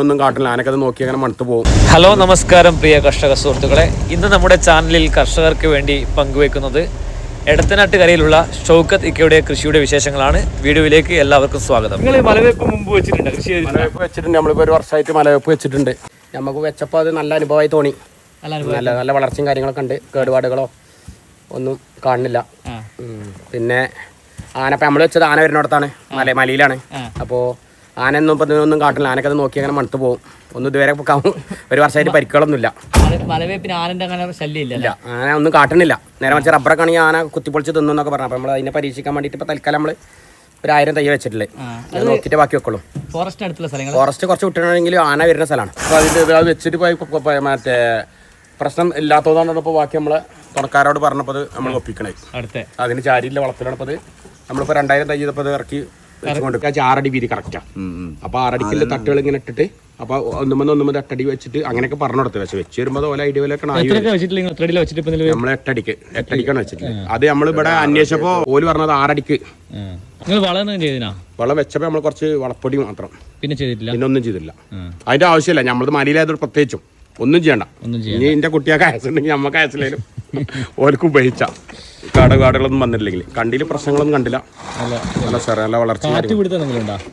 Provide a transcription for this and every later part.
ഒന്നും കാട്ടില്ല, ആനക്കത് നോക്കി അങ്ങനെ മണത്ത് പോകും. ഹലോ, നമസ്കാരം പ്രിയ കർഷക സുഹൃത്തുക്കളെ. ഇന്ന് നമ്മുടെ ചാനലിൽ കർഷകർക്ക് വേണ്ടി പങ്കുവെക്കുന്നത് എടത്തനാട്ടുകരയിലുള്ള ഷൗക്കത്ത് ഇക്കയുടെ കൃഷിയുടെ വിശേഷങ്ങളാണ്. വീഡിയോയിലേക്ക് എല്ലാവർക്കും സ്വാഗതം. നിങ്ങൾ മലവെപ്പ് മുമ്പ് വെച്ചിട്ടുണ്ട്? കൃഷി മലവെപ്പ് വെച്ചിട്ടുണ്ട്. നമ്മളിപ്പോൾ ഒരു വർഷമായിട്ട് മലവെപ്പ് വെച്ചിട്ടുണ്ട്. നമുക്ക് വെച്ചപ്പോൾ അത് നല്ല അനുഭവമായി തോന്നി. നല്ല വളർച്ചയും കാര്യങ്ങളൊക്കെ ഉണ്ട്. കേടുപാടുകളോ ഒന്നും കാണുന്നില്ല. പിന്നെ ആന ഇപ്പം നമ്മൾ വെച്ചത് ആന വരുന്നിടത്താണ്, മലയിലാണ്. അപ്പോൾ ആനയൊന്നും ഇപ്പം ഒന്നും കാട്ടില്ല, ആനക്കത് നോക്കി അങ്ങനെ മണത്ത് പോകും. ഒന്നും ഇതുവരെ ഒരു വർഷമായിട്ട് പരിക്കുകളൊന്നുമില്ല. മലവെപ്പിന് ആനന്റെ അങ്ങനെ ശല്യമില്ല. ആന ഒന്നും കാട്ടണില്ല. നേരെ മറിച്ച് റബ്ബറൊക്കെ ആണെങ്കിൽ ആന കുത്തിപ്പൊളിച്ച് തിന്നൊക്കെ പറഞ്ഞു. അപ്പോൾ നമ്മൾ അതിനെ പരീക്ഷിക്കാൻ വേണ്ടിയിട്ട് ഇപ്പോൾ തൽക്കാലം നമ്മൾ ഒരു 1000 തൈ വെച്ചിട്ടില്ലേ, അത് നോക്കിയിട്ട് ബാക്കി വെക്കുള്ളൂ. ഫോറസ്റ്റ് കുറച്ച് വിട്ടിട്ടുണ്ടെങ്കിൽ ആന വരുന്ന സ്ഥലമാണ്. അപ്പോൾ അതിൻ്റെ അത് വെച്ചിട്ട് പോയി മറ്റേ പ്രശ്നം ഇല്ലാത്തതുകൊണ്ടാണ് ഇപ്പോൾ ബാക്കി നമ്മൾ തുണക്കാരോട് പറഞ്ഞപ്പോൾ നമ്മൾ ഒപ്പിക്കണേ. അതിന് ചാരിയില്ല വളത്തിലാണിപ്പോൾ. നമ്മളിപ്പോൾ 2000 തൈ ചെയ്തപ്പോൾ ഇറക്കി വെച്ചുകൊണ്ട് 6 അടി വീതി കറക്റ്റാണ്. അപ്പോൾ 6 അടിക്കുള്ള തട്ടുകൾ ഇങ്ങനെ ഇട്ടിട്ട് അപ്പോൾ ഒന്നുമ്പോൾ 8 അടി വെച്ചിട്ട് അങ്ങനെയൊക്കെ പറഞ്ഞു കൊടുത്തത്. പക്ഷെ വെച്ച് വരുമ്പോൾ ഓല ഐഡിയയിലൊക്കെ നമ്മൾ 8 അടിക്കാണ് വെച്ചിട്ട്. അത് നമ്മൾ ഇവിടെ അന്വേഷിച്ചപ്പോൾ ഓല് പറഞ്ഞത് 6 അടിക്ക്. വളം വെച്ചപ്പോൾ നമ്മൾ കുറച്ച് വളപ്പൊടി മാത്രം, പിന്നെ ഒന്നും ചെയ്തില്ല. അതിന്റെ ആവശ്യമില്ല. നമ്മളത് മലയിലായതൊരു പ്രത്യേകിച്ചും ഒന്നും ചെയ്യണ്ട. ഇനി എന്റെ കുട്ടിയൊക്കെ അയച്ചിട്ടുണ്ടെങ്കിൽ നമുക്ക് അയച്ചില്ലേലും ഓർക്ക് ഉപയോഗിച്ച കാടുകളൊന്നും വന്നിട്ടില്ലെങ്കിൽ. കണ്ടില് പ്രശ്നങ്ങളൊന്നും കണ്ടില്ല. നല്ല വളർച്ച.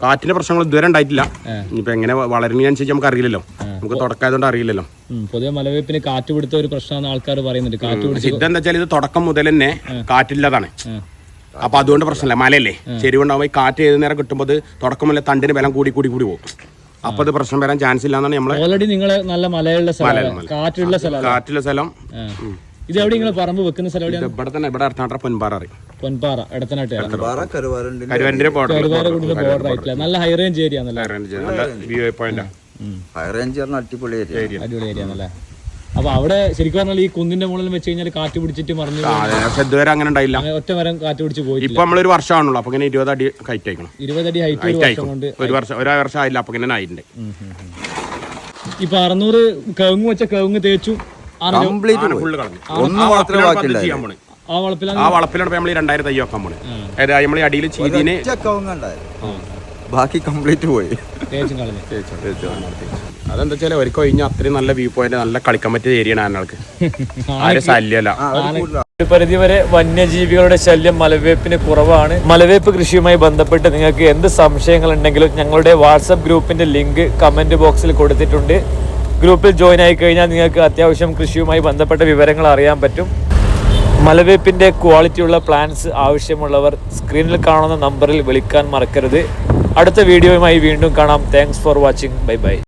കാറ്റിന്റെ പ്രശ്നങ്ങൾ ഇതുവരെ ഉണ്ടായിട്ടില്ല. ഇനിയിപ്പോ എങ്ങനെ വളരുന്നതിനനുസരിച്ച് നമുക്ക് അറിയില്ലല്ലോ. നമുക്ക് തുടക്കമായതുകൊണ്ട് അറിയില്ലല്ലോ. പൊതുവെ മലവെപ്പിന് കാറ്റ് പിടുത്ത ഒരു പ്രശ്നമാണ് ആൾക്കാർ പറയുന്നുണ്ട്. ഇതെന്താ വെച്ചാൽ ഇത് തുടക്കം മുതൽ തന്നെ കാറ്റില്ലാതാണ്. അപ്പൊ അതുകൊണ്ട് പ്രശ്നമില്ല. മലയല്ലേ, ചെരിവുണ്ടാവുമ്പോൾ ഈ കാറ്റ് ഏത് നേരം കിട്ടുമ്പോൾ തുടക്കം മുതലേ തണ്ടിന് ബലം കൂടി പോകും. അപ്പൊ അത് പ്രശ്നം വരാൻ ചാൻസ് ഇല്ലാന്നാണ് നമ്മള്. ഓൾറെഡി നിങ്ങള് നല്ല മലയുള്ള കാറ്റുള്ള സ്ഥലം. ഇത് എവിടെ നിങ്ങൾ പറമ്പ് വെക്കുന്ന സ്ഥലം? ഇവിടെ തന്നെ, ഇവിടെ അടുത്ത പൊൻപാറ നല്ല ഹൈ റേഞ്ച് ഏരിയ, അടിപൊളി ഏരിയ. അപ്പൊ അവിടെ ശരിക്കും പറഞ്ഞാൽ ഈ കുന്നിന്റെ മുകളിൽ വെച്ച് കഴിഞ്ഞാൽ കാറ്റ് പിടിച്ചിട്ട് മറിഞ്ഞു. ഇതുവരെ അങ്ങനെ ഉണ്ടായില്ല. ഒറ്റ മരം കാറ്റ് പിടിച്ച് പോയി. ഇപ്പൊ നമ്മളൊരു വർഷമാണല്ലോ. അപ്പൊ ഇങ്ങനെ 20 അടി ഹൈറ്റ് ആയിക്കണം. 20 അടി ഹൈറ്റ് കൊണ്ട് ഒരു വർഷം ആയില്ല. അപ്പൊ ഇങ്ങനെ ആയിട്ടുണ്ട്. ഇപ്പൊ 600 കവുങ്ങ് വെച്ച കവുങ്ങ് തേച്ചു ആ വളപ്പിലാണ് നമ്മൾ 2000 തൈ വെക്കാൻ പോണേ. അതായത് നമ്മൾ അടിയിൽ ചീതിന് ബാക്കി കംപ്ലീറ്റ് പോയി. അതെന്താ വെച്ചാൽ അവർക്ക് കഴിഞ്ഞാൽ അത്രയും നല്ല വ്യൂ പോയിന്റ്, നല്ല കളിക്കാൻ പറ്റിയ ഏരിയ ആണ് ആനകൾക്ക്. ആരും ശല്യമല്ല. ഒരു പരിധിവരെ വന്യജീവികളുടെ ശല്യം മലവേപ്പിന് കുറവാണ്. മലവേപ്പ് കൃഷിയുമായി ബന്ധപ്പെട്ട് നിങ്ങൾക്ക് എന്ത് സംശയങ്ങൾ ഉണ്ടെങ്കിലും ഞങ്ങളുടെ വാട്സപ്പ് ഗ്രൂപ്പിന്റെ ലിങ്ക് കമന്റ് ബോക്സിൽ കൊടുത്തിട്ടുണ്ട്. ഗ്രൂപ്പിൽ ജോയിൻ ആയി കഴിഞ്ഞാൽ നിങ്ങൾക്ക് അത്യാവശ്യം കൃഷിയുമായി ബന്ധപ്പെട്ട വിവരങ്ങൾ അറിയാൻ പറ്റും. മലവേപ്പിന്റെ ക്വാളിറ്റിയുള്ള പ്ലാന്റ്സ് ആവശ്യമുള്ളവർ സ്ക്രീനിൽ കാണുന്ന നമ്പറിൽ വിളിക്കാൻ മറക്കരുത്. അടുത്ത വീഡിയോയുമായി വീണ്ടും കാണാം. Thanks for watching. Bye bye.